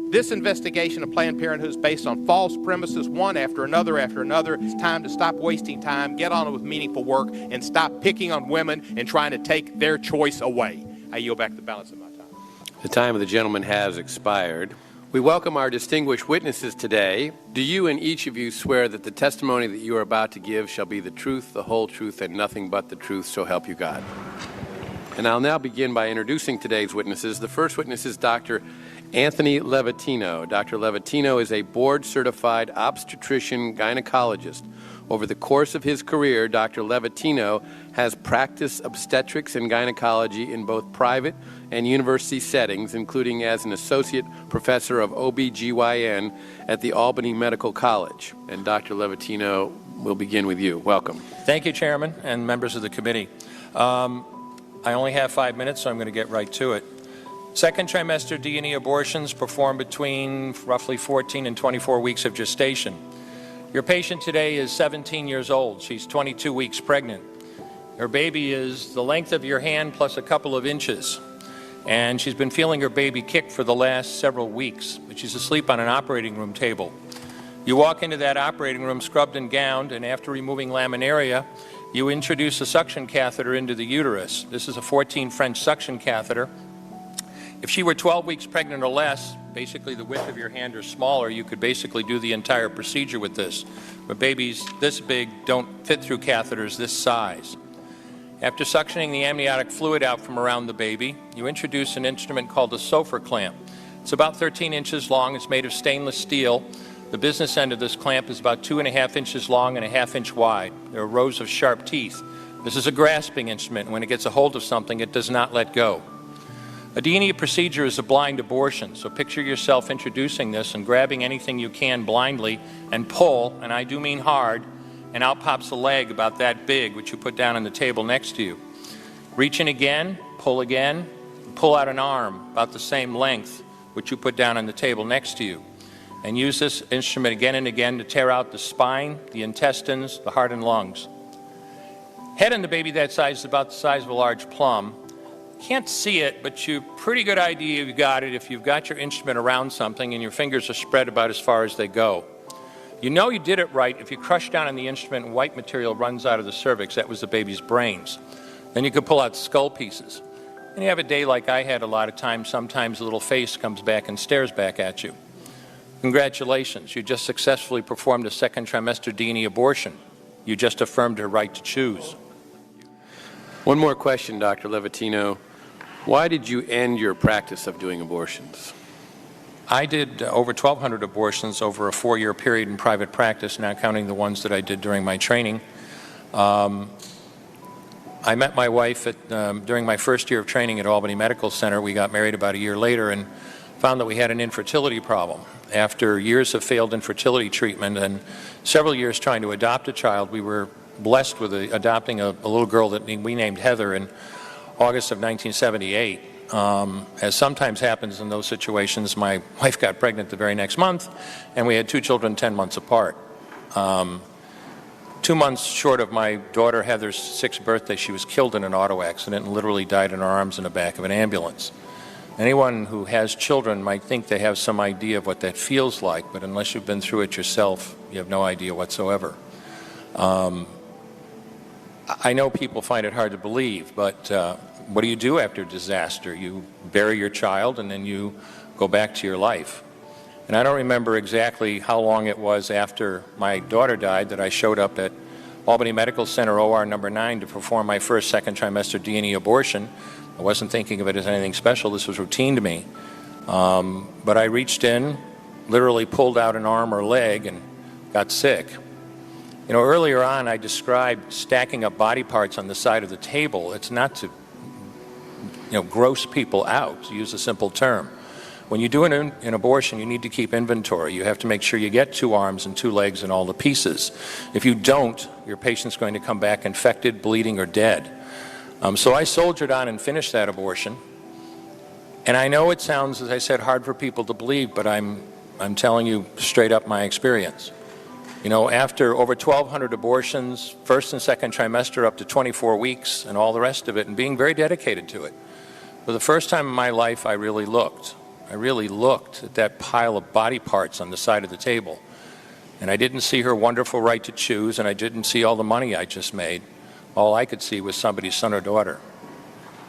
This investigation of Planned Parenthood is based on false premises, one after another after another. It's time to stop wasting time, get on with meaningful work, and stop picking on women and trying to take their choice away. I yield back the balance of my time. The time of the gentleman has expired. We welcome our distinguished witnesses today. Do you and each of you swear that the testimony that you are about to give shall be the truth, the whole truth, and nothing but the truth, so help you God? And I'll now begin by introducing today's witnesses. The first witness is Dr. Anthony Levatino. Dr. Levatino is a board-certified obstetrician gynecologist. Over the course of his career, Dr. Levatino has practiced obstetrics and gynecology in both private and university settings, including as an associate professor of OB/GYN at the Albany Medical College. And Dr. Levatino, we'll begin with you. Welcome. Thank you, Chairman and members of the committee. I only have 5 minutes, so I'm going to get right to it. Second trimester D&E abortions performed between roughly 14 and 24 weeks of gestation. Your patient today is 17 years old. She's 22 weeks pregnant. Her baby is the length of your hand plus a couple of inches. And she's been feeling her baby kick for the last several weeks, but she's asleep on an operating room table. You walk into that operating room scrubbed and gowned, and after removing laminaria, you introduce a suction catheter into the uterus. This is a 14 French suction catheter. If she were 12 weeks pregnant or less, basically the width of your hand or smaller, you could basically do the entire procedure with this. But babies this big don't fit through catheters this size. After suctioning the amniotic fluid out from around the baby, you introduce an instrument called a SOFR clamp. It's about 13 inches long. It's made of stainless steel. The business end of this clamp is about 2.5 inches long and 1/2 inch wide. There are rows of sharp teeth. This is a grasping instrument, and when it gets a hold of something, it does not let go. A D&E procedure is a blind abortion, so picture yourself introducing this and grabbing anything you can blindly and pull, and I do mean hard, and out pops a leg about that big, which you put down on the table next to you. Reach in again, pull out an arm about the same length, which you put down on the table next to you. And use this instrument again and again to tear out the spine, the intestines, the heart and lungs. Head in the baby that size is about the size of a large plum. Can't see it, but you pretty good idea you've got it if you've got your instrument around something and your fingers are spread about as far as they go. You know you did it right if you crush down on the instrument and white material runs out of the cervix. That was the baby's brains. Then you could pull out skull pieces. And you have a day like I had a lot of times, sometimes a little face comes back and stares back at you. Congratulations, you just successfully performed a second trimester D&E abortion. You just affirmed her right to choose. One more question, Dr. Levatino. Why did you end your practice of doing abortions? I did over 1,200 abortions over a 4-year period in private practice, not counting the ones that I did during my training. I met my wife during my first year of training at Albany Medical Center. We got married about a year later and found that we had an infertility problem. After years of failed infertility treatment and several years trying to adopt a child, we were blessed with adopting a little girl that we named Heather in August of 1978. As sometimes happens in those situations, my wife got pregnant the very next month, and we had 2 children 10 months apart. 2 months short of my daughter Heather's 6th birthday, she was killed in an auto accident and literally died in her arms in the back of an ambulance. Anyone who has children might think they have some idea of what that feels like, but unless you've been through it yourself, you have no idea whatsoever. I know people find it hard to believe, but what do you do after disaster? You bury your child and then you go back to your life. And I don't remember exactly how long it was after my daughter died that I showed up at Albany Medical Center OR number 9 to perform my first second trimester D&E abortion. I wasn't thinking of it as anything special. This was routine to me. But I reached in, literally pulled out an arm or leg and got sick. You know, earlier on I described stacking up body parts on the side of the table. It's not to, gross people out, to use a simple term. When you do an abortion, you need to keep inventory. You have to make sure you get 2 arms and 2 legs and all the pieces. If you don't, your patient's going to come back infected, bleeding, or dead. So I soldiered on and finished that abortion. And I know it sounds, as I said, hard for people to believe, but I'm telling you straight up my experience. You know, after over 1,200 abortions, first and second trimester up to 24 weeks and all the rest of it, and being very dedicated to it, for the first time in my life I really looked. I really looked at that pile of body parts on the side of the table. And I didn't see her wonderful right to choose, and I didn't see all the money I just made. All I could see was somebody's son or daughter.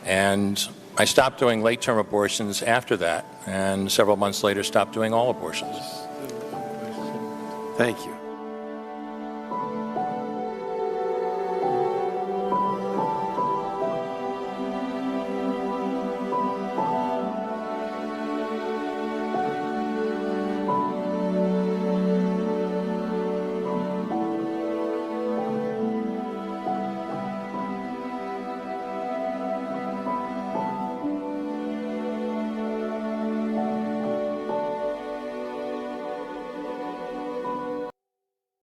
And I stopped doing late-term abortions after that, and several months later stopped doing all abortions. Thank you.